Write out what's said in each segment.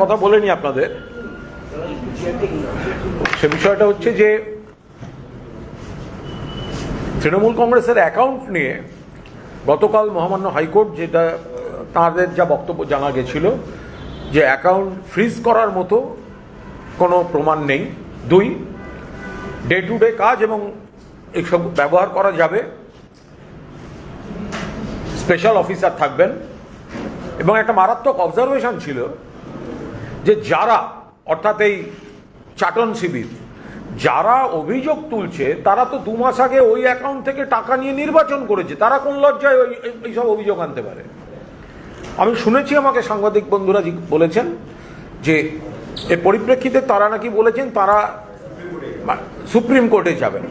কথা বলেনি আপনাদের, সে বিষয়টা হচ্ছে যে তৃণমূল কংগ্রেসের অ্যাকাউন্ট নিয়ে গতকাল মহামান্য হাইকোর্ট যেটা তাদের যা বক্তব্য জানা গেছিল যে অ্যাকাউন্ট ফ্রিজ করার মতো কোনো প্রমাণ নেই। দুই, ডে টু ডে কাজ এবং এইসব ব্যবহার করা যাবে, স্পেশাল অফিসার থাকবেন। এবং একটা মারাত্মক অবজারভেশন ছিল যে যারা অর্থাৎ এই চাটন শিবির যারা অভিযোগ তুলছে তারা তো 2 মাস আগে ওই অ্যাকাউন্ট থেকে টাকা নিয়ে নির্বাচন করেছে, তারা কোন লজ্জায় এইসব অভিযোগ আনতে পারে? আমি শুনেছি, আমাকে সাংবাদিক বন্ধুরা বলেছেন যে এর পরিপ্রেক্ষিতে তারা নাকি বলেছেন তারা সুপ্রিম কোর্টে যাবেন।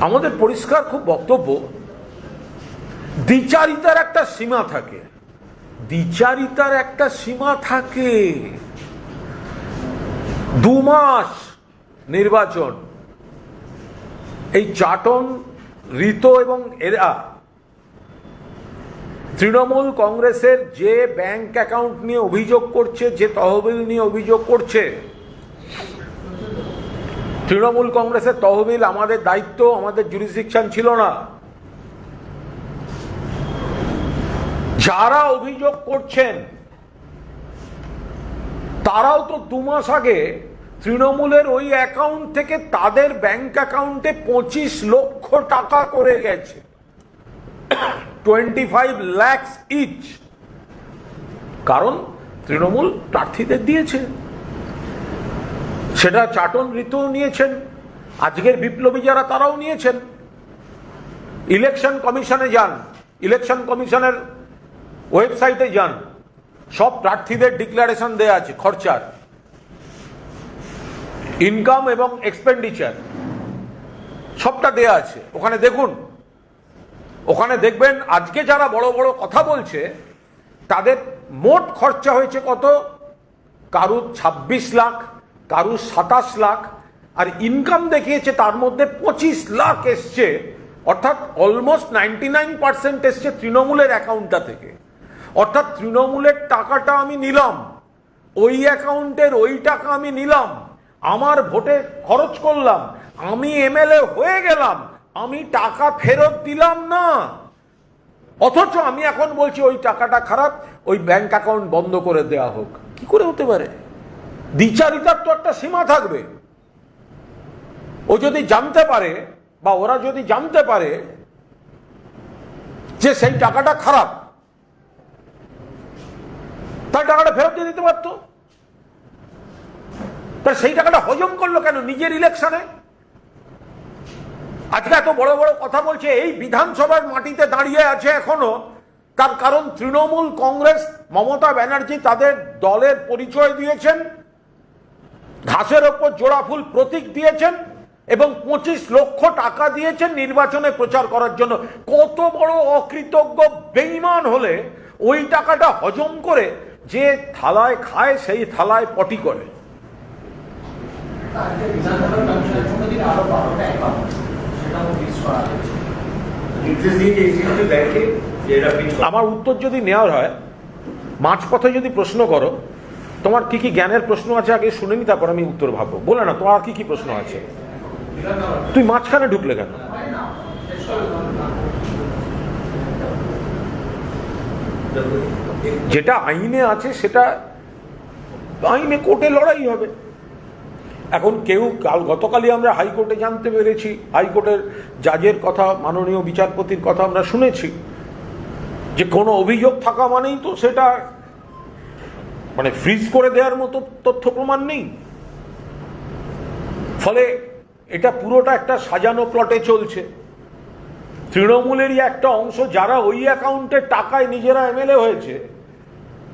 আমাদের পরিষ্কার খুব বক্তব্য, দ্বিচারিতার একটা সীমা থাকে, দ্বিচারিতার একটা সীমা থাকে। 2 মাস নির্বাচন, এই চাটন ঋত এবং এরা তৃণমূল কংগ্রেসের যে ব্যাংক অ্যাকাউন্ট নিয়ে অভিযোগ করছে, যে তহবিল নিয়ে অভিযোগ করছে, তৃণমূল কংগ্রেসের তহবিল আমাদের দায়িত্ব, আমাদের জুরিসডিকশন ছিল না। যারা অভিযোগ করছেন তারাও তো 2 মাস আগে তৃণমূলের ওই অ্যাকাউন্ট থেকে তাদের ব্যাংক অ্যাকাউন্টে 25 লক্ষ টাকা করে গেছে, 25 লাখ ইচ। কারণ তৃণমূল প্রার্থীদের দিয়েছে, সেটা চাটন ঋতুও নিয়েছেন, আজকের বিপ্লবী যারা তারাও নিয়েছেন। ইলেকশন কমিশনে যান, ইলেকশন কমিশনের ওয়েবসাইটে যান, সব প্রার্থীদের ডিক্লারেশন দেয়া আছে, খরচার, ইনকাম এবং এক্সপেন্ডিচার সবটা দেয়া আছে। ওখানে দেখুন, ওখানে দেখবেন আজকে যারা বড় বড় কথা বলছে তাদের মোট খরচা হয়েছে কত, কারুর 26 লাখ, কারুর 27 লাখ, আর ইনকাম দেখিয়েছে তার মধ্যে 25 লাখ এসছে, অর্থাৎ অলমোস্ট 99% এসছে তৃণমূলের অ্যাকাউন্টটা থেকে। অর্থাৎ তৃণমূলের টাকাটা আমি নিলাম, ওই অ্যাকাউন্টের ওই টাকা আমি নিলাম, আমার ভোটে খরচ করলাম, আমি এমএলএ হয়ে গেলাম, আমি টাকা ফেরত দিলাম না, অথচ আমি এখন বলছি ওই টাকাটা খারাপ, ওই ব্যাংক অ্যাকাউন্ট বন্ধ করে দেওয়া হোক। কি করে হতে পারে? দ্বিচারিতার তো একটা সীমা থাকবে। ও যদি জানতে পারে বা ওরা যদি জানতে পারে যে সেই টাকাটা খারাপ, তার টাকাটা ফেরত দিয়ে দিতে পারতো। তা সেই টাকাটা হজম করলো কেন নিজের ইলেকশনে? আজকে এত বড় বড় কথা বলছে, এই বিধানসভার মাটিতে দাঁড়িয়ে আছে এখনো, তার কারণ তৃণমূল কংগ্রেস, মমতা ব্যানার্জি তাদের দলের পরিচয় দিয়েছেন, ঘাসের ওপর জোড়া ফুল প্রতীক দিয়েছেন এবং 25 লক্ষ টাকা দিয়েছেন নির্বাচনে প্রচার করার জন্য। কত বড় অকৃতজ্ঞ বেঈমান হলে ওই টাকাটা হজম করে যে থালায় খায় সেই থালায় পটি করে। আমার উত্তর যদি নেওয়ার হয়, মাঝপথে যদি প্রশ্ন করো তোমার কি কি জ্ঞানের প্রশ্ন আছে আগে শুনে নি, তারপর আমি উত্তর ভাববো। বলে না তোমার কি কি প্রশ্ন আছে, তুই মাঝখানে ঢুকলে কেন? যেটা আইনে আছে সেটা আইনে কোর্টে লড়াই হবে। এখন কেউ গতকালই আমরা হাইকোর্টে জানতে পেরেছি, হাইকোর্টের জাজের কথা, মাননীয় বিচারপতির কথা আমরা শুনেছি যে কোনো অভিযোগ থাকা মানেই তো সেটা মানে ফ্রিজ করে দেওয়ার মতো তথ্য প্রমাণ নেই। ফলে এটা পুরোটা একটা সাজানো প্লটে চলছে। তৃণমূলেরই একটা অংশ যারা ওই অ্যাকাউন্টের টাকায় নিজেরা এমএলএ হয়েছে,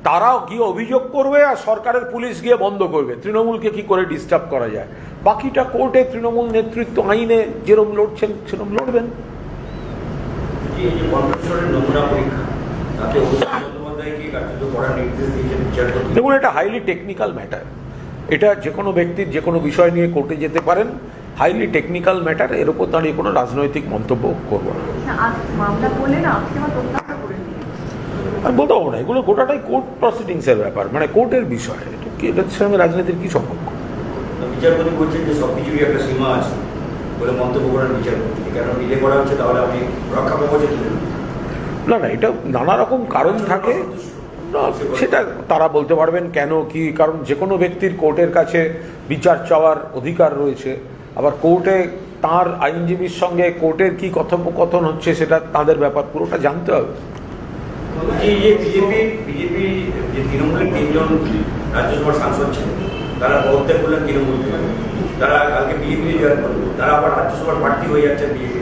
তারাও গিয়ে অভিযোগ করবে আর সরকারের পুলিশ গিয়ে বন্ধ করবে। তৃণমূলকে কি করে ডিস্টার্ব করা যায়, বাকিটা কোর্টে তৃণমূল নেতৃত্ব আইনে যেরকম লড়ছেন সেরকম লড়বেন। দেখুন, এটা হাইলি টেকনিক্যাল ম্যাটার, এটা যে কোনো ব্যক্তির যে কোনো বিষয় নিয়ে কোর্টে যেতে পারেন, হাইলি টেকনিক্যাল ম্যাটার, এর উপর দাঁড়িয়ে কোনো রাজনৈতিক মন্তব্য করবো না। আমি বলতে পারবো না, এগুলো গোটাটাই কোর্ট প্রসিডিংসের ব্যাপার, মানে কোর্টের বিষয়। এটার সঙ্গে রাজনীতির কি সম্পর্ক? বিচারপতি বলছেন যে সব কিছুরই একটা সীমা আছে বলে মন্তব্য করেন বিচারপতি। কেন ডিলে করা হচ্ছে, তাহলে আপনি রক্ষা কবচে দিলেন? না না, এটা নানা রকম কারণ থাকে, সেটা তারা বলতে পারবেন কেন কি কারণ। যে কোনো ব্যক্তির কোর্টের কাছে বিচার চাওয়ার অধিকার রয়েছে, আবার কোর্টে তার আইনজীবীর সঙ্গে কোর্টের কি কথোপকথন হচ্ছে সেটা তাদের ব্যাপার, পুরোটা জানতে হবে। বিজেপি যে তৃণমূলের 3 জন রাজ্যসভার সাংসদ ছিলেন, তারা পদত্যাগ করলেন তৃণমূল থেকে, তারা কালকে বিজেপি জয়েন করলেন, তারা আবার রাজ্যসভার প্রার্থী হয়ে যাচ্ছেন বিজেপি।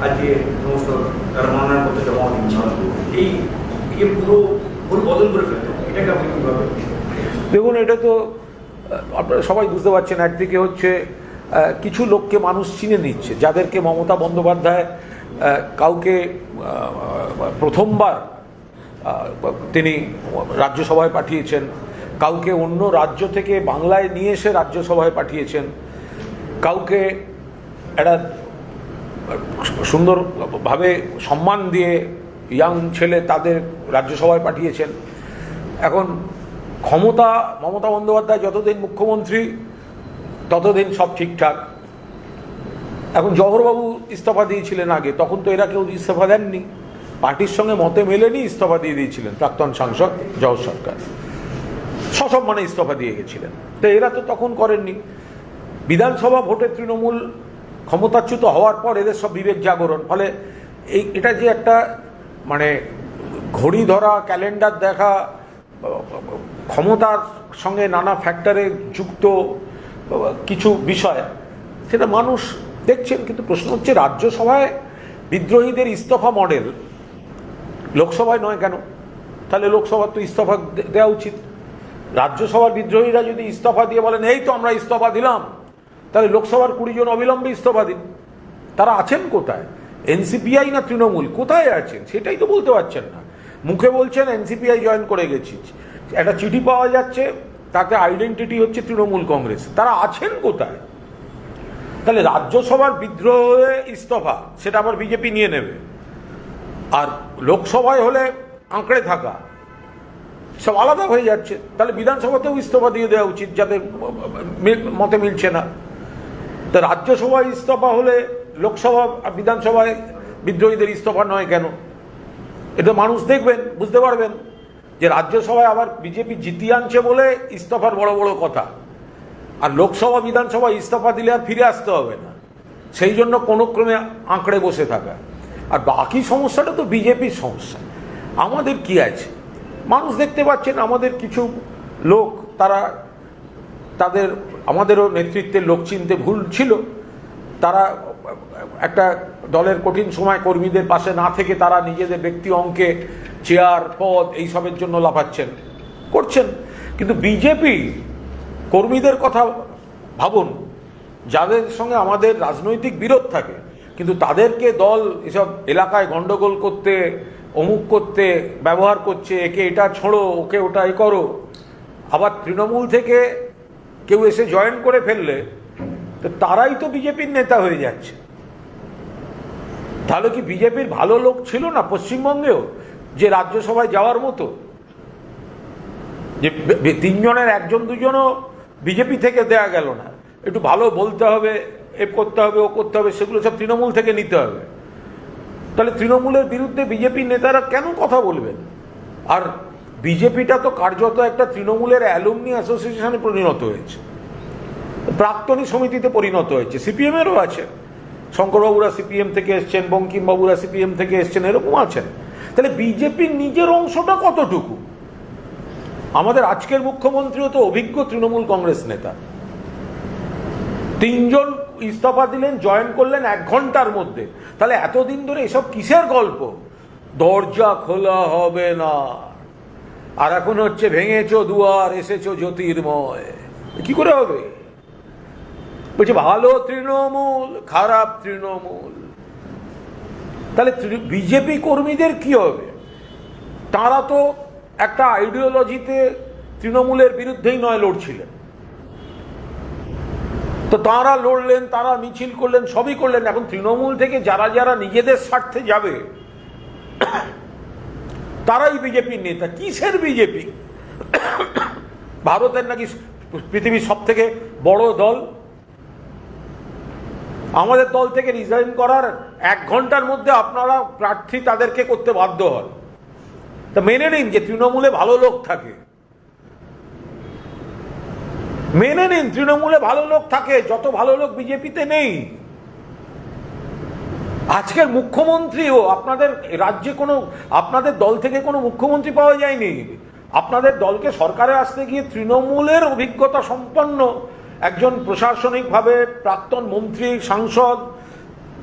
আজকে সমস্ত তারা মনোনয়নপত্র জমা দিচ্ছেন। এই পুরো ভুল বদল করে ফেলতে, এটাকে আপনি কীভাবে? দেখুন, এটা তো আপনারা সবাই বুঝতে পারছেন, একদিকে হচ্ছে কিছু লোককে মানুষ চিনে নিচ্ছে, যাদেরকে মমতা বন্দ্যোপাধ্যায় কাউকে প্রথমবার তিনি রাজ্যসভায় পাঠিয়েছেন, কাউকে অন্য রাজ্য থেকে বাংলায় নিয়ে এসে রাজ্যসভায় পাঠিয়েছেন, কাউকে একটা সুন্দরভাবে সম্মান দিয়ে ইয়াং ছেলে তাদের রাজ্যসভায় পাঠিয়েছেন। এখন ক্ষমতা মমতা বন্দ্যোপাধ্যায় যতদিন মুখ্যমন্ত্রী ততদিন সব ঠিকঠাক। এখন জওহরবাবু ইস্তফা দিয়েছিলেন আগে, তখন তো এরা কেউ ইস্তফা দেননি, পার্টির সঙ্গে মতে মেলেনি ইস্তফা দিয়ে দিয়েছিলেন প্রাক্তন সাংসদ জওহর সরকার, সসম্মানে ইস্তফা দিয়ে গেছিলেন। তো এরা তো তখন করেননি। বিধানসভা ভোটে তৃণমূল ক্ষমতাচ্যুত হওয়ার পর এদের সব বিবেক জাগরণ, ফলে এটা যে একটা মানে ঘড়ি ধরা, ক্যালেন্ডার দেখা, ক্ষমতার সঙ্গে নানা ফ্যাক্টরে যুক্ত কিছু বিষয়, সেটা মানুষ দেখছেন। কিন্তু প্রশ্ন হচ্ছে, রাজ্যসভায় বিদ্রোহীদের ইস্তফা মডেল, লোকসভায় নয় কেন? তাহলে লোকসভার তো ইস্তফা দেওয়া উচিত। রাজ্যসভার বিদ্রোহীরা যদি ইস্তফা দিয়ে বলেন এই তো আমরা ইস্তফা দিলাম, তাহলে লোকসভার 20 জন অবিলম্বে ইস্তফা দিন। তারা আছেন কোথায়? এনসিপিআই না তৃণমূল, কোথায় আছেন সেটাই তো বলতে পারছেন না। মুখে বলছেন এনসিপিআই জয়েন করে গেছি, একটা চিঠি পাওয়া যাচ্ছে তাতে আইডেন্টিটি হচ্ছে তৃণমূল কংগ্রেস, তারা আছেন কোথায়? তাহলে রাজ্যসভার বিদ্রোহে ইস্তফা সেটা আবার বিজেপি নিয়ে নেবে, আর লোকসভায় হলে আঁকড়ে থাকা, সব আলাদা হয়ে যাচ্ছে। তাহলে বিধানসভাতেও ইস্তফা দিয়ে দেওয়া উচিত, যাদের মতে মিলছে না। তা রাজ্যসভায় ইস্তফা হলে লোকসভা আর বিধানসভায় বিদ্রোহীদের ইস্তফা নয় কেন? এটা মানুষ দেখবেন, বুঝতে পারবেন যে রাজ্যসভায় আবার বিজেপি জিতিয়ে আনছে বলে ইস্তফার বড় বড় কথা, আর লোকসভা বিধানসভা ইস্তফা দিলে আর ফিরে আসতে হবে না, সেই জন্য কোনো ক্রমে আঁকড়ে বসে থাকা। আর বাকি সমস্যাটা তো বিজেপির সমস্যা, আমাদের কি আছে? মানুষ দেখতে পাচ্ছেন, আমাদের কিছু লোক আমাদেরও নেতৃত্বের লোক চিনতে ভুল ছিল, তারা একটা দলের কঠিন সময় কর্মীদের পাশে না থেকে তারা নিজেদের ব্যক্তি অঙ্কে চেয়ার পদ এইসবের জন্য লাফাচ্ছেন করছেন। কিন্তু বিজেপি কর্মীদের কথা ভাবুন, যাদের সঙ্গে আমাদের রাজনৈতিক বিরোধ থাকে, কিন্তু তাদেরকে দল এসব এলাকায় গন্ডগোল করতে, অমুক করতে ব্যবহার করছে, একে এটা ছোঁড়ো, ওকে ওটা এ করো। আবার তৃণমূল থেকে কেউ এসে জয়েন করে ফেললে তো তারাই তো বিজেপির নেতা হয়ে যাচ্ছে। তাহলে কি বিজেপির ভালো লোক ছিল না পশ্চিমবঙ্গেও যে রাজ্যসভায় যাওয়ার মতো? যে 3 জনের 1জন 2 জনও বিজেপি থেকে দেয়া গেল না, একটু ভালো বলতে হবে, এ করতে হবে, ও করতে হবে, সেগুলো সব তৃণমূল থেকে নিতে হবে। তাহলে তৃণমূলের বিরুদ্ধে বিজেপির নেতারা কেন কথা বলবেন? আর বিজেপিটা তো কার্যত একটা তৃণমূলের অ্যালুমনি অ্যাসোসিয়েশনে পরিণত হয়েছে, প্রাক্তনী সমিতিতে পরিণত হয়েছে। সিপিএমেরও আছে, শঙ্করবাবুরা সিপিএম থেকে এসছেন, বঙ্কিমবাবুরা সিপিএম থেকে এসছেন, এরকম আছেন। তাহলে বিজেপির নিজের অংশটা কতটুকু? আমাদের আজকের মুখ্যমন্ত্রীও তো অভিজ্ঞ তৃণমূল কংগ্রেস নেতা। 3 জন ইস্তফা দিলেন, জয়েন করলেন 1 ঘন্টার মধ্যে। তাহলে এতদিন ধরে এসব কিসের গল্প? দরজা খোলা হবে না, আর এখন হচ্ছে ভেঙেছো দুয়ার এসেছো জ্যোতির্ময়। কি করে হবে? বলছে ভালো তৃণমূল, খারাপ তৃণমূল। তাহলে বিজেপি কর্মীদের কি হবে? তারা তো একটা আইডিওলজিতে তৃণমূলের বিরুদ্ধেই নয় লড়ছিলেন, তো তারা লড়লেন, তারা মিছিল করলেন, সবই করলেন। এখন তৃণমূল থেকে যারা যারা নিজেদের স্বার্থে যাবে তারাই বিজেপির নেতা। কিসের বিজেপি? ভারতের নাকি পৃথিবীর সব থেকে বড় দল? আমাদের দল থেকে রিজাইন করার 1 ঘন্টার মধ্যে আপনারা প্রার্থী তাদেরকে করতে বাধ্য হন। তা মেনে নিন যে তৃণমূলে ভালো লোক থাকে, মেনে নিন তৃণমূলে ভালো লোক থাকে, যত ভালো লোক বিজেপিতে নেই। আজকের মুখ্যমন্ত্রীও আপনাদের রাজ্যে কোনো, আপনাদের দল থেকে কোনো মুখ্যমন্ত্রী পাওয়া যায়নি। আপনাদের দলকে সরকারে আসতে গিয়ে তৃণমূলের অভিজ্ঞতা সম্পন্ন একজন প্রশাসনিকভাবে প্রাক্তন মন্ত্রী, সাংসদ,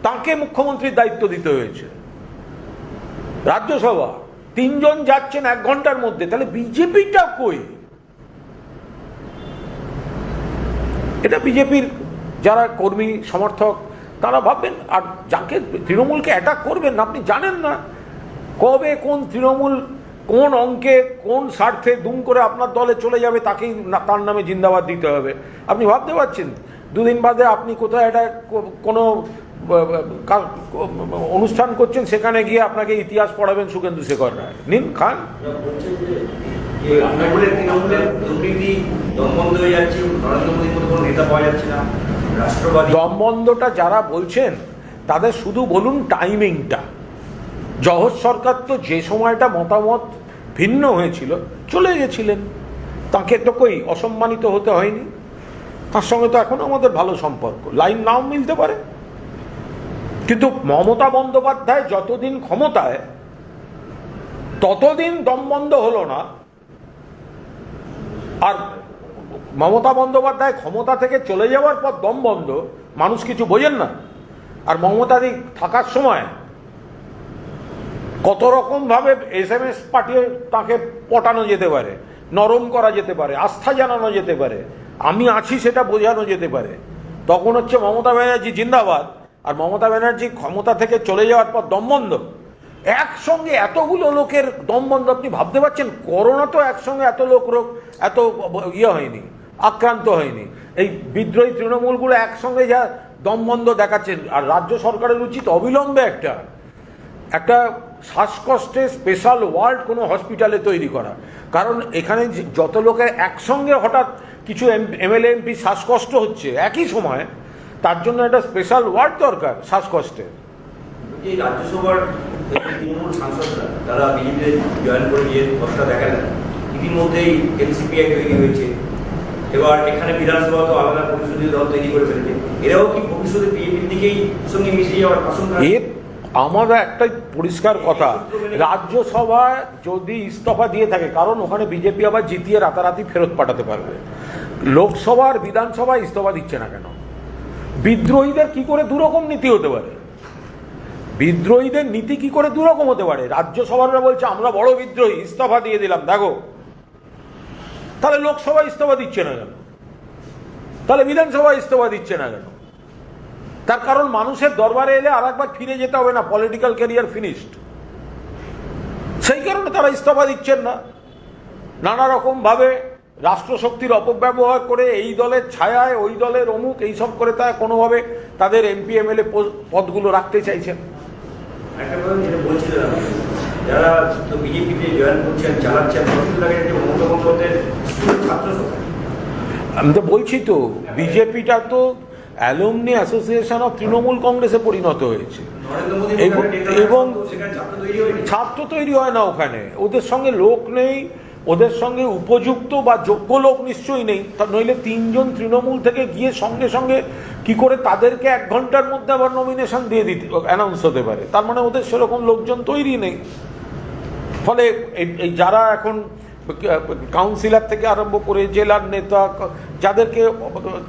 তাকে মুখ্যমন্ত্রীর দায়িত্ব দিতে হয়েছে। রাজ্যসভা 3 জন যাচ্ছেন 1 ঘন্টার মধ্যে, তাহলে বিজেপিটা কই? এটা বিজেপির যারা কর্মী সমর্থক তারা ভাববেন। আর যাকে তৃণমূলকে অ্যাটাক করবেন না, আপনি জানেন না কবে কোন তৃণমূল কোন অঙ্কে কোন স্বার্থে দুম করে আপনার দলে চলে যাবে, তাকেই তার নামে জিন্দাবাদ দিতে হবে। আপনি ভাবতে পারছেন 2 দিন বাদে আপনি কোথায় একটা কোনো অনুষ্ঠান করছেন, সেখানে গিয়ে আপনাকে ইতিহাস পড়াবেন শুভেন্দু শেখর রায়। নিন খান। দমবন্ধটা যারা বলছেন তাদের শুধু বলুন টাইমিংটা। জহর সরকার তো যে সময়টা মতামত ভিন্ন হয়েছিল চলে গেছিলেন, তাকে তো কই অসম্মানিত হতে হয়নি। তার সঙ্গে তো এখন আমাদের ভালো সম্পর্ক, লাইন নাও মিলতে পারে, কিন্তু মমতা বন্দ্যোপাধ্যায় যতদিন ক্ষমতায় ততদিন দমবন্ধ হলো না। আর মমতা বন্দ্যোপাধ্যায় ক্ষমতা থেকে চলে যাওয়ার পর দম বন্ধ, মানুষ কিছু বোঝেন না। আর মমতাদি থাকার সময় কত রকম ভাবে SMS পাঠিয়ে তাকে পটানো যেতে পারে, নরম করা যেতে পারে, আস্থা জানানো যেতে পারে, আমি আছি সেটা বোঝানো যেতে পারে। তখন হচ্ছে মমতা ব্যানার্জি জিন্দাবাদ, আর মমতা ব্যানার্জি ক্ষমতা থেকে চলে যাওয়ার পর দমবন্ধ। একসঙ্গে এতগুলো লোকের দমবন্ধ, আপনি ভাবতে পারছেন? করোনা তো একসঙ্গে এত এত হয়নি, আক্রান্ত হয়নি। এই বিদ্রোহী তৃণমূলগুলো একসঙ্গে যা দমবন্ধ দেখাচ্ছেন। আর রাজ্য সরকারের উচিত অবিলম্বে একটা শ্বাসকষ্টে স্পেশাল ওয়ার্ড কোনো হসপিটালে তৈরি করা। কারণ এখানে যত লোকের একসঙ্গে হঠাৎ কিছু MLA MP শ্বাসকষ্ট হচ্ছে একই সময়, তার জন্য একটা স্পেশাল ওয়ার্ড দরকার শ্বাসকষ্টের। রাজ্যসভার তৃণমূল সাংসদরা তারা বিজেপিতে জয়েন করে গিয়ে কষ্টটা দেখালেন, ইতিমধ্যেই NCPI তৈরি হয়েছে। এবার এখানে বিধানসভা তো আলাদা পরিষদীয় দল তৈরি করে ফেলেছে। এরাও কি ভবিষ্যতে বিজেপির দিকেই সঙ্গে মিশে যাওয়ার আশঙ্কা? আমার একটাই পরিষ্কার কথা, রাজ্যসভায় যদি ইস্তফা দিয়ে থাকে, কারণ ওখানে বিজেপি আবার জিতিয়ে রাতারাতি ফেরত পাঠাতে পারবে। লোকসভার বিধানসভায় ইস্তফা দিচ্ছে না কেন? বিদ্রোহীদের কি করে দুরকম নীতি হতে পারে? বিদ্রোহীদের নীতি কি করে দুরকম হতে পারে? রাজ্যসভারা বলছে আমরা বড় বিদ্রোহী, ইস্তফা দিয়ে দিলাম, দেখো। তাহলে লোকসভা ইস্তফা দিচ্ছে না কেন? তাহলে বিধানসভা ইস্তফা দিচ্ছে না কেন? তার কারণ মানুষের দরবারে এলে আর একবার ফিরে যেতে হবে না, পলিটিক্যাল ক্যারিয়ার ফিনিশড। সেই কারণে তারা ইস্তফা দিচ্ছেন না। নানা রকম ভাবে রাষ্ট্রশক্তির অপব্যবহার করে এই দলের ছায়ায় ওই দলের অমুক এইসব করে তারা কোনোভাবে তাদের MP MLA পদগুলো রাখতে চাইছেন। একটা কথা যেটা বলছিলাম, যারা তো বিজেপিতে জয়েন করছেন, চালাচ্ছেন, আমি তো বলছি তো, বিজেপিটা তো অ্যালুমনি অ্যাসোসিয়েশন অফ তৃণমূল কংগ্রেসে পরিণত হয়েছে, এবং ছাত্র তৈরি হয় না ওখানে। ওদের সঙ্গে লোক নেই, ওদের সঙ্গে উপযুক্ত বা যোগ্য লোক নিশ্চয়ই নেই। নইলে 3 জন তৃণমূল থেকে গিয়ে সঙ্গে সঙ্গে কি করে তাদেরকে 1 ঘন্টার মধ্যে আবার নমিনেশন দিয়ে দিতে অ্যানাউন্স হতে পারে? তার মানে ওদের সেরকম লোকজন তৈরি নেই। ফলে এই যারা এখন কাউন্সিলর থেকে আরম্ভ করে জেলার নেতা, যাদেরকে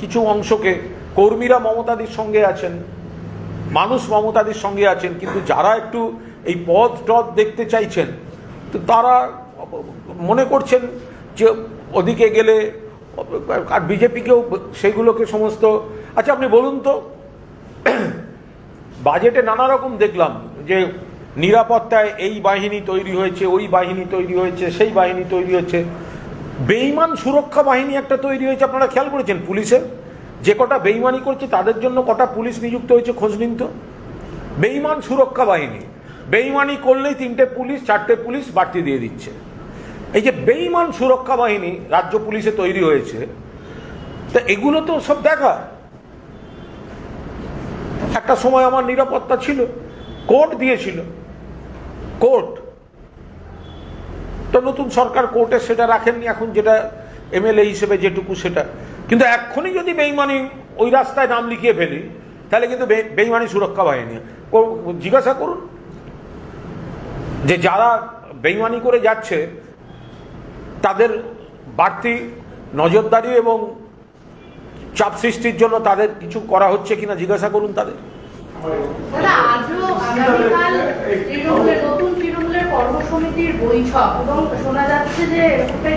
কিছু অংশকে কর্মীরা মমতাদির সঙ্গে আছেন, মানুষ মমতাদির সঙ্গে আছেন, কিন্তু যারা একটু এই পদ টদ দেখতে চাইছেন, তো তারা মনে করছেন যে ওদিকে গেলে, আর বিজেপিকেও সেইগুলোকে সমস্ত। আচ্ছা আপনি বলুন তো, বাজেটে নানা রকম দেখলাম যে নিরাপত্তায় এই বাহিনী তৈরি হয়েছে, ওই বাহিনী তৈরি হয়েছে, সেই বাহিনী তৈরি হচ্ছে। বেইমান সুরক্ষা বাহিনী একটা তৈরি হয়েছে, আপনারা খেয়াল করেছেন? পুলিশের যে কটা বেইমানি করছে তাদের জন্য কটা পুলিশ নিযুক্ত হয়েছে, খোঁজ নিন তো। বেইমান সুরক্ষা বাহিনী, বেইমানি করলেই 3টে পুলিশ 4টে পুলিশ বাড়তি দিয়ে দিচ্ছে। এই যে বেইমান সুরক্ষা বাহিনী রাজ্য পুলিশে তৈরি হয়েছে, তা এগুলো তো সব দেখা। একটা সময় আমার নিরাপত্তা ছিল, কোর্ট দিয়েছিল, কোর্ট তো নতুন সরকার কোর্টে সেটা রাখেননি, এখন যেটা এমএলএ হিসেবে যেটুকু সেটা। কিন্তু এক্ষুনি যদি বেইমানি ওই রাস্তায় নাম লিখিয়ে ফেলি, তাহলে কিন্তু বেইমানি সুরক্ষা বাহিনী জিজ্ঞাসা করুন যে যারা বেইমানি করে যাচ্ছে তাদের বাড়তি নজরদারি এবং চাপ সৃষ্টির জন্য তাদের কিছু করা হচ্ছে কিনা জিজ্ঞাসা করুন তাদের। দাদা, আজও আগামীকাল নতুন তৃণমূলের কর্মসমিতির বৈঠক এবং শোনা যাচ্ছে যে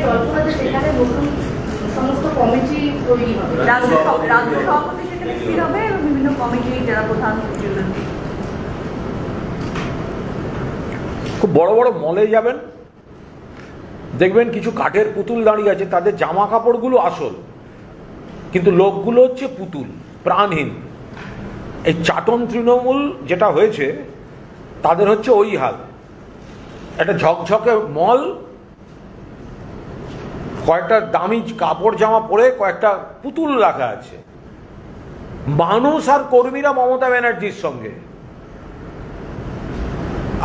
জলপদাতে সেখানে নতুন সমস্ত কমিটি তৈরি হবে, রাজ্য সভাপতি সেখানে স্থির হবে এবং বিভিন্ন কমিটি যারা প্রধান খুব বড় বড় মলে যাবেন, দেখবেন কিছু কাঠের পুতুল দাঁড়িয়ে আছে, তাদের জামা কাপড়গুলো আসল, কিন্তু লোকগুলো হচ্ছে পুতুল, প্রাণহীন। এই চাটন তৃণমূল যেটা হয়েছে তাদের হচ্ছে ওই হাল। একটা ঝকঝকে মল, কয়েকটা দামি কাপড় জামা পরে কয়েকটা পুতুল রাখা আছে, মানুষ আর কর্মীরা মমতা ব্যানার্জির সঙ্গে,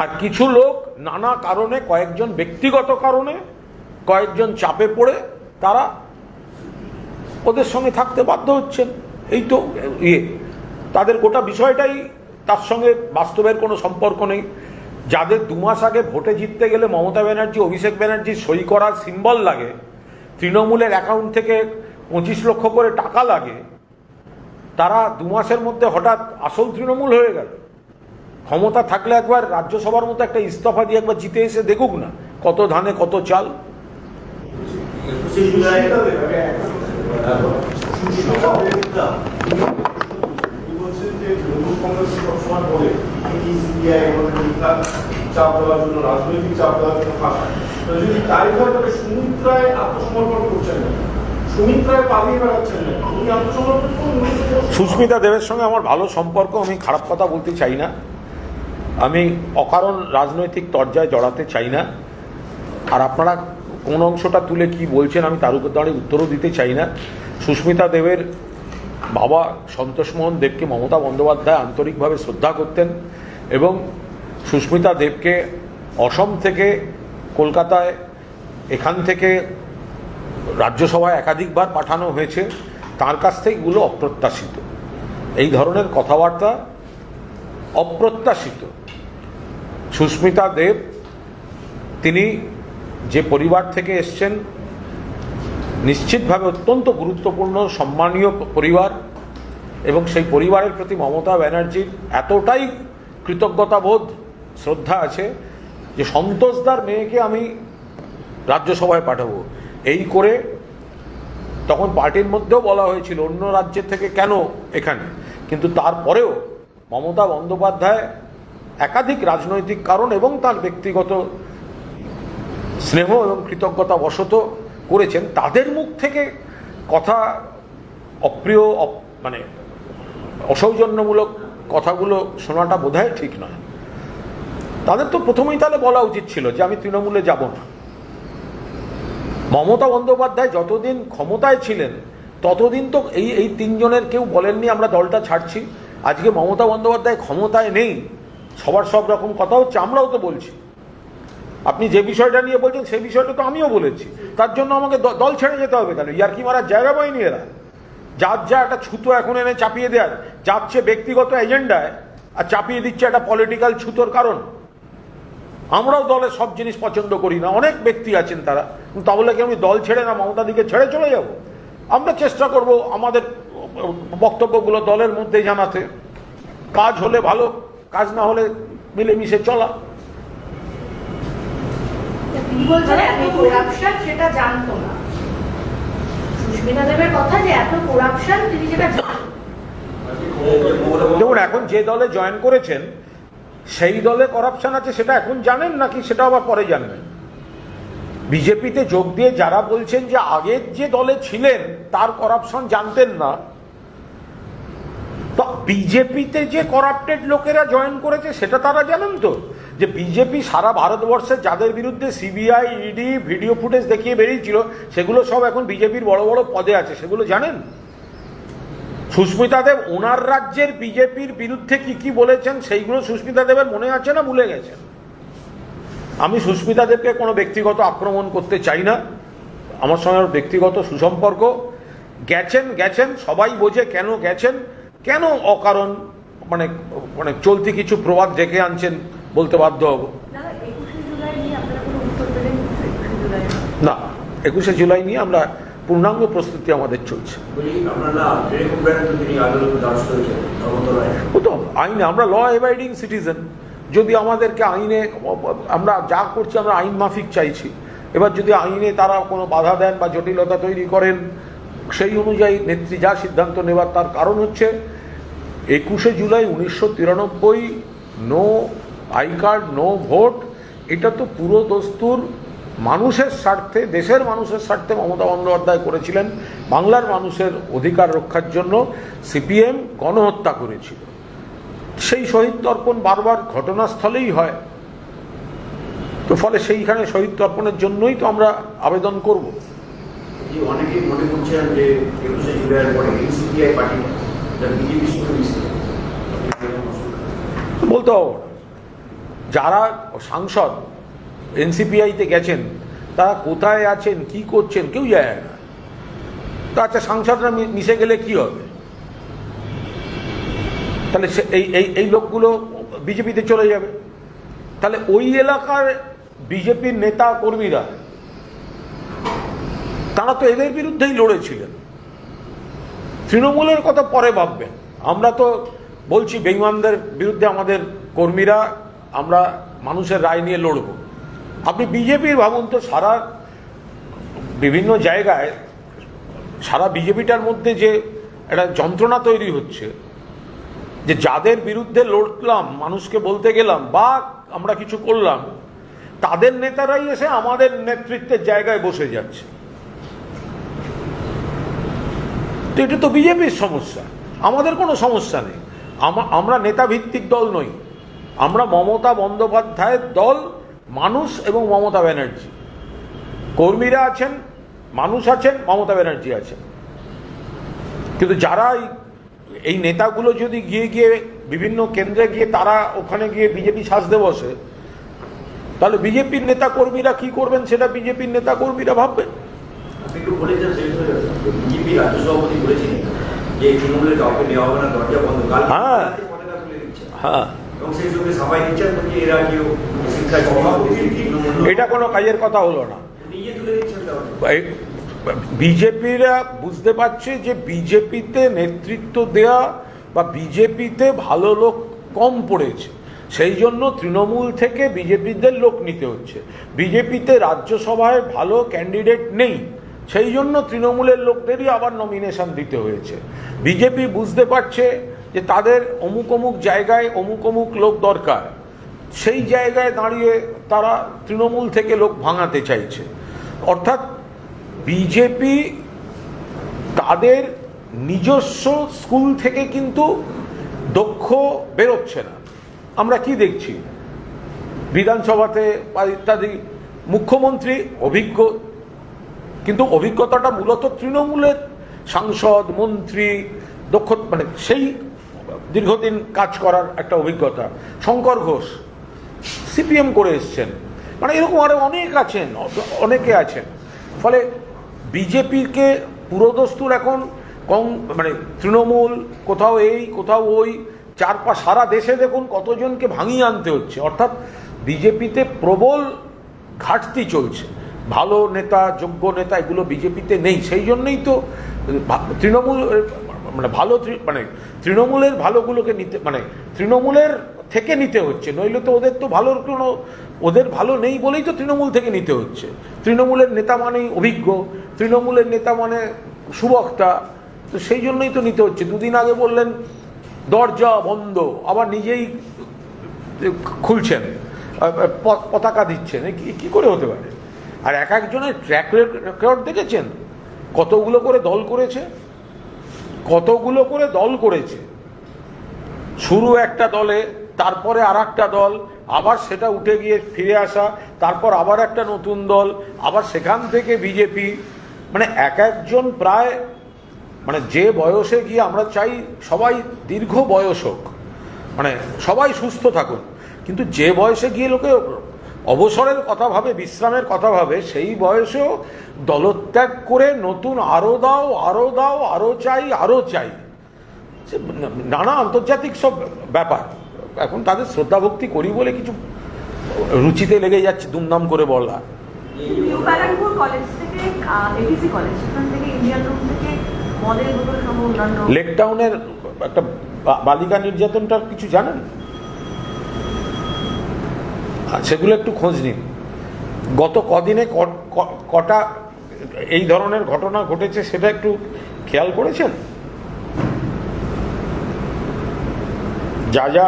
আর কিছু লোক নানা কারণে, কয়েকজন ব্যক্তিগত কারণে, কয়েকজন চাপে পড়ে তারা ওদের সঙ্গে থাকতে বাধ্য হচ্ছেন। এই তো তাদের গোটা বিষয়টাই, তার সঙ্গে বাস্তবের কোনো সম্পর্ক নেই। যাদের 2 মাস আগে ভোটে জিততে গেলে মমতা ব্যানার্জি, অভিষেক ব্যানার্জির সই করার সিম্বল লাগে, তৃণমূলের অ্যাকাউন্ট থেকে 25 লক্ষ করে টাকা লাগে, তারা 2 মাসের মধ্যে হঠাৎ আসল তৃণমূল হয়ে গেল। ক্ষমতা থাকলে একবার রাজ্যসভার মতো একটা ইস্তফা দিয়ে একবার জিতে এসে দেখুক না কত ধানে কত চাল। চাপ দেওয়ার জন্য, রাজনৈতিক চাপ দেওয়ার জন্য ফাঁসায়, যদি তাই হয় তবে সুমিত্রায় আত্মসমর্পণ করছেন না, সুমিত্রায় পালিয়ে বেড়াচ্ছেন না, উনি আত্মসমর্পণ করুন। সুস্মিতা দেবের সঙ্গে আমার ভালো সম্পর্ক, আমি খারাপ কথা বলতে চাই না, আমি অকারণ রাজনৈতিক তরজায় জড়াতে চাই না। আর আপনারা কোন অংশটা তুলে কি বলছেন আমি তার উপর দাঁড়িয়ে উত্তরও দিতে চাই না। সুস্মিতা দেবের বাবা সন্তোষমোহন দেবকে মমতা বন্দ্যোপাধ্যায় আন্তরিকভাবে শ্রদ্ধা করতেন এবং সুস্মিতা দেবকে অসম থেকে কলকাতায়, এখান থেকে রাজ্যসভায় একাধিকবার পাঠানো হয়েছে, তার কাছ থেকে এগুলো অপ্রত্যাশিত। এই ধরনের কথাবার্তা অপ্রত্যাশিত। সুস্মিতা দেব তিনি যে পরিবার থেকে এসছেন, নিশ্চিতভাবে অত্যন্ত গুরুত্বপূর্ণ সম্মানীয় পরিবার, এবং সেই পরিবারের প্রতি মমতা ব্যানার্জির এতটাই কৃতজ্ঞতাবোধ, শ্রদ্ধা আছে যে সন্তোষদার মেয়েকে আমি রাজ্যসভায় পাঠাবো। এই করে তখন পার্টির মধ্যেও বলা হয়েছিল অন্য রাজ্যের থেকে কেন এখানে, কিন্তু তারপরেও মমতা বন্দ্যোপাধ্যায় একাধিক রাজনৈতিক কারণ এবং তার ব্যক্তিগত স্নেহ এবং কৃতজ্ঞতা বশত করেছেন। তাদের মুখ থেকে কথা অপ্রিয়, মানে অসৌজন্যমূলক কথাগুলো শোনাটা বোধহয় ঠিক নয়। তাদের তো প্রথমেই তাহলে বলা উচিত ছিল যে আমি তৃণমূলে যাব না। মমতা বন্দ্যোপাধ্যায় যতদিন ক্ষমতায় ছিলেন ততদিন তো এই 3 জনের কেউ বলেননি আমরা দলটা ছাড়ছি। আজকে মমতা বন্দ্যোপাধ্যায় ক্ষমতায় নেই, সবার সব রকম কথা হচ্ছে, আমরাও তো বলছি। আপনি যে বিষয়টা নিয়ে বলছেন সেই বিষয়টা তো আমিও বলেছি, তার জন্য আমাকে দল ছেড়ে যেতে হবে কেন? ইয়ার্কি মারার জায়গা পায়নি এরা। যার যা একটা ছুতো এখন এনে চাপিয়ে দেওয়ার যাচ্ছে ব্যক্তিগত এজেন্ডায়, আর চাপিয়ে দিচ্ছে একটা পলিটিক্যাল ছুতোর কারণ। আমরাও দলের সব জিনিস পছন্দ করি না, অনেক ব্যক্তি আছেন তারা, তাহলে কি আমি দল ছেড়ে না মমতা দিকে ছেড়ে চলে যাব? আমরা চেষ্টা করব আমাদের বক্তব্যগুলো দলের মধ্যে জানাতে, কাজ হলে ভালো, কাজ না হলে মিলেমিশে চলা। তিনি বলছেন এত করাপশন সেটা জানতো না, সুস্মিতা দেবের কথা যে এত করাপশন তিনি যেটা জানতেন। দেখুন, এখন যে দলে জয়েন করেছেন সেই দলে করাপশন আছে সেটা এখন জানেন নাকি সেটা আবার পরে জানবেন? বিজেপিতে যোগ দিয়ে যারা বলছেন যে আগের যে দলে ছিলেন তার করাপশন জানতেন না, তো বিজেপিতে যে করাপ্টেড লোকেরা জয়েন করেছে সেটা তারা জানেন তো। যে বিজেপি সারা ভারতবর্ষে যাদের বিরুদ্ধে সিবিআই ইডি ভিডিও ফুটেজ দেখিয়ে বেরিয়েছিল সেগুলো সব এখন বিজেপির বড় বড় পদে আছে, সেগুলো জানেন? সুস্মিতা দেব ওনার রাজ্যের বিজেপির বিরুদ্ধে কি কি বলেছেন সেইগুলো সুস্মিতা দেবের মনে আছে না ভুলে গেছেন? আমি সুস্মিতা দেবকে কোনো ব্যক্তিগত আক্রমণ করতে চাই না, আমার সঙ্গে ওর ব্যক্তিগত সুসম্পর্ক। গেছেন সবাই বোঝে কেন গেছেন, কেন অকারণ মানে মানে চলতি কিছু প্রবাদ ডেকে আনছেন বলতে বাধ্য হব। দাদা 21শে জুলাই নিয়ে আপনারা কোনো উত্তর পেলেন? 21শে জুলাই না, 21শে জুলাই নিয়ে আমরা পূর্ণাঙ্গ প্রস্তুতি আমাদের চলছে। ও তো আইনে আমরা ল অ্যাবাইডিং সিটিজেন, যদি আমাদেরকে আইনে আমরা যা করছি আমরা আইন মাফিক চাইছি, এবার যদি আইনে তারা কোনো বাধা দেন বা জটিলতা তৈরি করেন সেই অনুযায়ী নেত্রী যা সিদ্ধান্ত নেবার, তার কারণ হচ্ছে 21শে July 1993 no I card no vote, এটা তো পুরো দস্তুর মানুষের স্বার্থে, দেশের মানুষের স্বার্থে মমতা বন্দ্যোপাধ্যায় করেছিলেন, বাংলার মানুষের অধিকার রক্ষার জন্য সিপিএম গণহত্যা করেছিল। সেই শহীদ তর্পণ বারবার ঘটনাস্থলেই হয়, তো ফলে সেইখানে শহীদ তর্পণের জন্যই তো আমরা আবেদন করব। অনেকেই মনে করছেন যে 21শে জুলাইয়ের পরে এনসিপিআই পার্টিটা বিজেপির সঙ্গে মিশছে, বলতে হবে যারা সাংসদ এনসিপিআইতে গেছেন তারা কোথায় আছেন কি করছেন কেউ যায় না। তো আচ্ছা, সাংসদরা মিশে গেলে কি হবে? তাহলে এই লোকগুলো বিজেপিতে চলে যাবে, তাহলে ওই এলাকার বিজেপির নেতা কর্মীরা তারা তো এদের বিরুদ্ধেই লড়েছিলেন। তৃণমূলের কথা পরে ভাববেন, আমরা তো বলছি বেঈমানদের বিরুদ্ধে আমাদের কর্মীরা, আমরা মানুষের রায় নিয়ে লড়ব। আপনি বিজেপির ভাবুন তো, সারা বিভিন্ন জায়গায় সারা বিজেপিটার মধ্যে যে একটা যন্ত্রণা তৈরি হচ্ছে, যে যাদের বিরুদ্ধে লড়লাম, মানুষকে বলতে গেলাম বা আমরা কিছু করলাম, তাদের নেতারাই এসে আমাদের নেতৃত্বের জায়গায় বসে যাচ্ছে। তো এটা তো বিজেপির সমস্যা, আমাদের কোনো সমস্যা নেই। আমরা নেতা ভিত্তিক দল নই, আমরা মমতা বন্দ্যোপাধ্যায়ের দল, মানুষ এবং মমতা ব্যানার্জি। কর্মীরা আছেন, মানুষ আছেন, মমতা ব্যানার্জি আছেন। কিন্তু যারা এই নেতাগুলো যদি গিয়ে বিভিন্ন কেন্দ্রে গিয়ে তারা ওখানে গিয়ে বিজেপি সাজতে বসে, তাহলে বিজেপির নেতা কর্মীরা কি করবেন সেটা বিজেপির নেতা কর্মীরা ভাববেন। বিজেপি রাজ্য সভাপতি বলেছিলেন যে তৃণমূলের কাউকে নেওয়া হবে না, দরজা বন্ধ। হ্যাঁ হ্যাঁ, এবং সেই সঙ্গে সবাই দিচ্ছেন যে এরা কেউ শিক্ষা এটা কোনো কাজের কথা হলো না। নিজে তুলে দিচ্ছেন। বিজেপিরা বুঝতে পারছে যে বিজেপিতে নেতৃত্ব দেয়া বা বিজেপিতে ভালো লোক কম পড়েছে, সেই জন্য তৃণমূল থেকে বিজেপিদের লোক নিতে হচ্ছে। বিজেপিতে রাজ্যসভায় ভালো ক্যান্ডিডেট নেই, সেই জন্য তৃণমূলের লোকদেরই আবার নমিনেশন দিতে হয়েছে। বিজেপি বুঝতে পারছে যে তাদের অমুক অমুক জায়গায় অমুক অমুক লোক দরকার, সেই জায়গায় দাঁড়িয়ে তারা তৃণমূল থেকে লোক ভাঙাতে চাইছে। অর্থাৎ বিজেপি তাদের নিজস্ব স্কুল থেকে কিন্তু দক্ষ বেরোচ্ছে না। আমরা কি দেখছি বিধানসভাতে বা ইত্যাদি, মুখ্যমন্ত্রী অভিজ্ঞ, কিন্তু অভিজ্ঞতাটা মূলত তৃণমূলের সাংসদ মন্ত্রী দক্ষ, মানে সেই দীর্ঘদিন কাজ করার একটা অভিজ্ঞতা। শঙ্কর ঘোষ সিপিএম করে এসছেন, মানে এরকম আরো অনেক আছেন, অনেকে আছেন। ফলে বিজেপিকে পুরোদস্তুর এখন কম, মানে তৃণমূল কোথাও এই কোথাও ওই, সারা দেশে দেখুন কতজনকে ভাঙিয়ে আনতে হচ্ছে। অর্থাৎ বিজেপিতে প্রবল ঘাটতি চলছে, ভালো নেতা যোগ্য নেতা এগুলো বিজেপিতে নেই। সেই জন্যই তো তৃণমূল মানে ভালো, মানে তৃণমূলের ভালোগুলোকে নিতে, মানে তৃণমূলের থেকে নিতে হচ্ছে, নইলে তো ওদের তো ভালোর কোনো, ওদের ভালো নেই বলেই তো তৃণমূল থেকে নিতে হচ্ছে। তৃণমূলের নেতা মানেই অভিজ্ঞ, তৃণমূলের নেতা মানে সুবক্তা, তো সেই জন্যই তো নিতে হচ্ছে। দুদিন আগে বললেন দরজা বন্ধ, আবার নিজেই খুলছেন, পতাকা দিচ্ছেন, কি করে হতে পারে? আর এক একজনের ট্র্যাক রেকর্ড দেখেছেন, কতগুলো করে দল করেছে, কতগুলো করে দল করেছে। শুরু একটা দলে, তারপরে আর একটা দল, আবার সেটা উঠে গিয়ে ফিরে আসা, তারপর আবার একটা নতুন দল, আবার সেখান থেকে বিজেপি, মানে এক একজন প্রায়, মানে যে বয়সে গিয়ে আমরা চাই সবাই দীর্ঘ বয়স হোক, মানে সবাই সুস্থ থাকুন, কিন্তু যে বয়সে গিয়ে লোকে অবসরের কথা ভাবে, বিশ্রামের কথা ভাবে, সেই বয়সেও দলত্যাগ করে নতুন আরো দাও, আরো দাও, আরো চাই, আরো চাই, নানা আন্তর্জাতিক সব ব্যাপার। এখন তাদের শ্রদ্ধা ভক্তি করি বলে কিছু রুচিতে লেগে যাচ্ছে দুমদাম করে বলা। নিউ ব্যারাকপুর কলেজ থেকে এডিসি কলেজ, সেখান থেকে ইন্ডিয়ান রুম থেকে মদের বোতল সহ অন্যান্য লেক টাউনের একটা বালিকা নির্যাতনটার কিছু জানেন? সেগুলো একটু খোঁজ নিন। গত কদিনে কটা এই ধরনের ঘটনা ঘটেছে সেটা একটু খেয়াল করেছেন? যা যা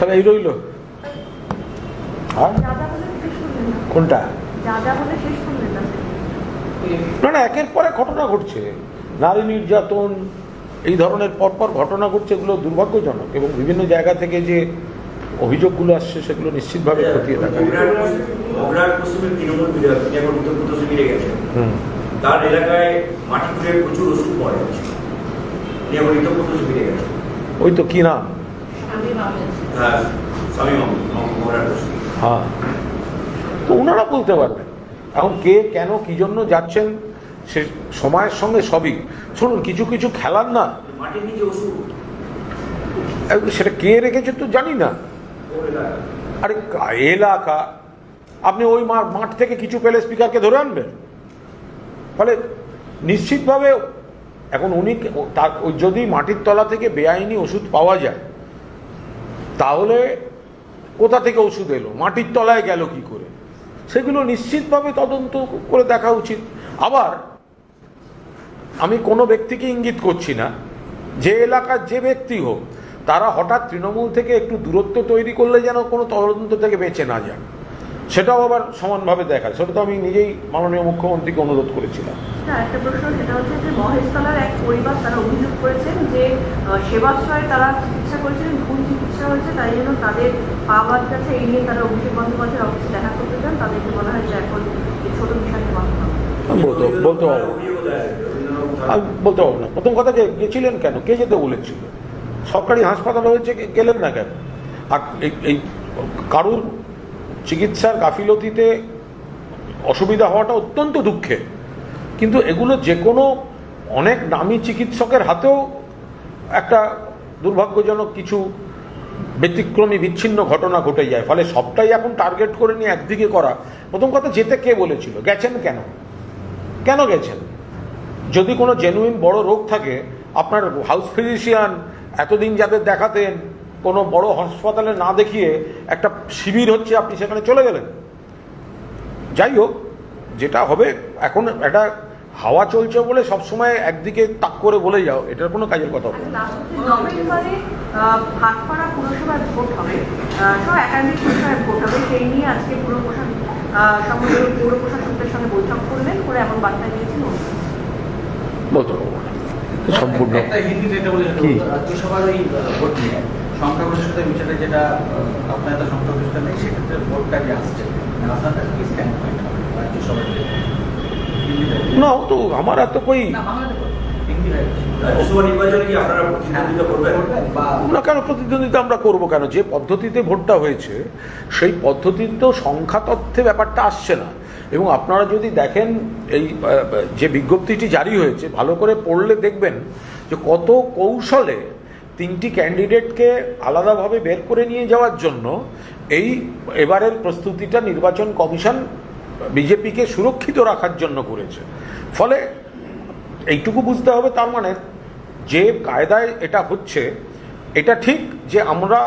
তাহলে এই রইল। আর যা যা বলে শেষ করলেন না, কোনটা? যা যা বলে শেষ করলেন না। না, একের পর এক ঘটনা ঘটছে, নারী নির্যাতন, এই ধরনের পরপর ঘটনা ঘটছে, এগুলো দুর্ভাগ্যজনক, এবং বিভিন্ন জায়গা থেকে যে অভিযোগগুলো আসছে সেগুলো নিশ্চিতভাবে খতিয়ে দেখা। মগরার পশ্চিমের তৃণমূল বিধায়ক, তিনি এখন উত্তরপ্রদেশে ফিরে গেছেন, তার এলাকায় মাটিপুরের প্রচুর ওষুধ পাওয়া যাচ্ছে, তিনি এখন উত্তরপ্রদেশে ফিরে গেছেন। ওই তো কি নাম? হ্যাঁ, স্বামী মগরার পশ্চিম। হ্যাঁ, তো ওনারা বলতে পারবেন। এখন কে কেন কি জন্য যাচ্ছেন সে সময়ের সঙ্গে সবই। শুনুন, কিছু কিছু খেলার না, মাটির নিচে ওষুধ, সেটা কে রেখেছে তো জানি না। ওর এলাকা। আরে এলাকা, আপনি ওই মাঠ থেকে কিছু পেলে স্পিকারকে ধরে আনবেন? ফলে নিশ্চিতভাবে এখন উনি তার যদি মাটির তলা থেকে বেআইনি ওষুধ পাওয়া যায়, তাহলে কোথা থেকে ওষুধ এলো, মাটির তলায় গেল কি করে, সেগুলো নিশ্চিতভাবে তদন্ত করে দেখা উচিত। আবার আমি কোনো ব্যক্তিকে ইঙ্গিত করছি না, যে এলাকার যে ব্যক্তি হোক, তারা হঠাৎ তৃণমূল থেকে একটু দূরত্ব তৈরি করলে যেন কোনো তদন্ত থেকে বেঁচে না যায়, সেটাও আবার সমানভাবে দেখায়। সেটা তো আমি নিজেই মাননীয় মুখ্যমন্ত্রীকে অনুরোধ করেছিলাম। একটা প্রশ্ন, সেটা হচ্ছে যে মহেশতলার এক পরিবার তারা অভিযোগ করেছেন যে সেবাশ্রয়ে তারা চিকিৎসা করেছিলেন, ভুল চিকিৎসা হয়েছে, তাই জন্য তাদের পা বাদ গেছে। এই নিয়ে তারা অভিষেক বন্দ্যোপাধ্যায়ের অফিসে দেখা করতে চান, তাদেরকে বলা হয় যে এখন এই ছোট বিষয়ে কথা হবে। বলতে পারবো আমি বলতে পারবো না। প্রথম কথা, যে গেছিলেন কেন, কে যেতে বলেছিল? সরকারি হাসপাতাল হয়েছে, গেলেন না কেন? আর এই কারুর চিকিৎসার গাফিলতিতে অসুবিধা হওয়াটা অত্যন্ত দুঃখের, কিন্তু এগুলো যে কোনো অনেক নামী চিকিৎসকের হাতেও একটা দুর্ভাগ্যজনক কিছু ব্যতিক্রমী বিচ্ছিন্ন ঘটনা ঘটে যায়। ফলে সবটাই এখন টার্গেট করে নিয়ে একদিকে করা। প্রথম কথা, যেতে কে বলেছিল? গেছেন কেন? কেন গেছেন? যদি কোনো জেনুইন বড় রোগ থাকে, আপনার হাউস ফিজিশিয়ান এতদিন যাদের দেখাতেন, কোনো বড় হাসপাতালে না দেখিয়ে একটা শিবির হচ্ছে, আপনি সেখানে চলে গেলেন। যাই হোক, যেটা হবে, এখন একটা হাওয়া চলছে বলে সবসময় একদিকে তাক করে বলে যাও, এটার কোনো কাজের কথা হবে না। নভেম্বরে ভাটপাড়া পুরসভায় ভোট হবে, সব একাডেমিক পুরসভায় ভোট হবে, সেই নিয়ে আজকে পৌর প্রশাসকদের সঙ্গে বৈঠক করলেন, করে এমন বার্তা দিয়েছেন। বলতে পারবো না সম্পূর্ণ কি রাজ্যসভার ওই ভোট নিয়ে সংখ্যাগরিষ্ঠতার বিচারে, যেটা আপনার এত সংখ্যাগরিষ্ঠতা নেই, সেক্ষেত্রে ভোটটা যে আসছে, আপনাদের কি স্ট্যান্ড পয়েন্ট হবে রাজ্যসভার? না, তো আমার এত কই রাজ্যসভা নির্বাচনে কি আপনারা প্রতিদ্বন্দ্বিতা করবেন? না, কেন প্রতিদ্বন্দ্বিতা আমরা করবো কেন? যে পদ্ধতিতে ভোটটা হয়েছে সেই পদ্ধতিতেও সংখ্যা তথ্যে ব্যাপারটা আসছে না। এবং আপনারা যদি দেখেন, এই যে বিজ্ঞপ্তিটি জারি হয়েছে, ভালো করে পড়লে দেখবেন যে কত কৌশলে তিনটি ক্যান্ডিডেটকে আলাদাভাবে বের করে নিয়ে যাওয়ার জন্য এই এবারের প্রস্তুতিটা নির্বাচন কমিশন বিজেপিকে সুরক্ষিত রাখার জন্য করেছে। ফলে এইটুকু বুঝতে হবে, তার মানে যে কায়দায় এটা হচ্ছে, এটা ঠিক যে আমরা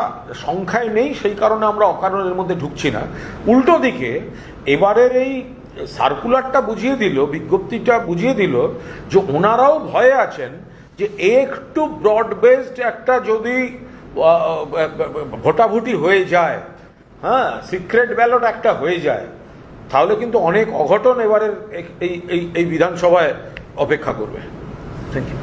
সংখ্যায় নেই সেই কারণে আমরা অকারণের মধ্যে ঢুকছি না। উল্টো দিকে এবারের এই সার্কুলারটা বুঝিয়ে দিল, বিজ্ঞপ্তিটা বুঝিয়ে দিল যে ওনারাও ভয়ে আছেন যে একটু ব্রড বেসড একটা যদি ভোটাভুটি হয়ে যায়, হ্যাঁ, সিক্রেট ব্যালট একটা হয়ে যায়, তাহলে কিন্তু অনেক অঘটন এবারের এই বিধানসভায় অপেক্ষা করবে। Thank you.